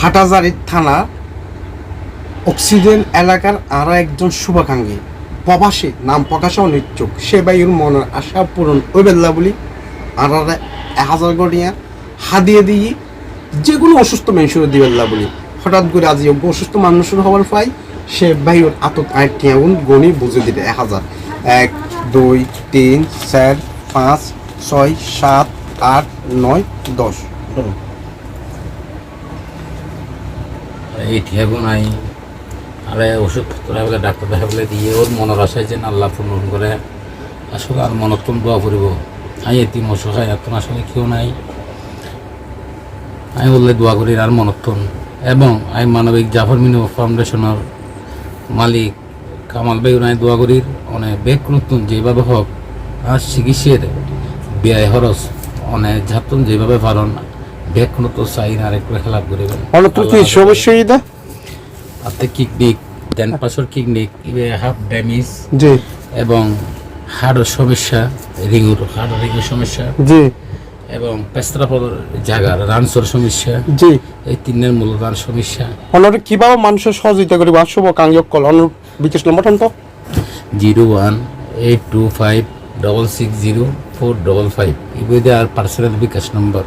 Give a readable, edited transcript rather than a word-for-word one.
হাটাজারি থানা অক্সিজেন এলাকার আরো একজন শুভাকাঙ্ক্ষী প্রবাসী নাম প্রকাশে অনিচ্ছুক সে বাইর মনের আশা পূরণ ওই বেল্লা বলি আর 1000 গড়িয়া হাদিয়ে দিয়ে যে কোনো অসুস্থ মানুষের দিবেল্লা বলি হঠাৎ করে আজ অসুস্থ মানুষের হওয়ার পাই সে বাইর আতত আগুন গণি বুঝে দিবে 1000 1 2 3 4 5 6 7 8 9 10 এই ঠিয়াগো নাই আরে ওষুধপত্র বলে ডাক্তার দেখা বলে দিয়ে ওর মনের আশায় যে আল্লাহ পূরণ করে আসলে আর মনত্তম দোয়া করিব আমি এটি মশাই এত আসলে কেউ নাই আমি বললে দোয়া করি আর মনত্তম এবং আমি মানবিক জাফর মিনু ফাউন্ডেশনের মালিক কামাল ভাই নাই দোয়া করি অনেক বেগ নতুন যেভাবে হোক আর চিকিৎসের ব্যয় খরচ অনেক ঝাতুন যেভাবে পালন বেগ নতুন চাই না আরেকটু খেলাপ করিবেন সমস্যা হাতে কিকনিক দেন পাশর কিকনিক হাফ ড্যামেজ জি এবং হাড়ের সমস্যা হাড়ের সমস্যা জি এবং পেস্তাপর জাগার রানসর সমস্যা জি এই তিনের মূলধান সমস্যা অনর কিভাবে মানুষের সহযোগিতা করিব শুভ কাঙ্গক কল অনর বিকাশ নম্বর তো 018256604555 এই বইতে আর পার্সোনাল বিকাশ নম্বর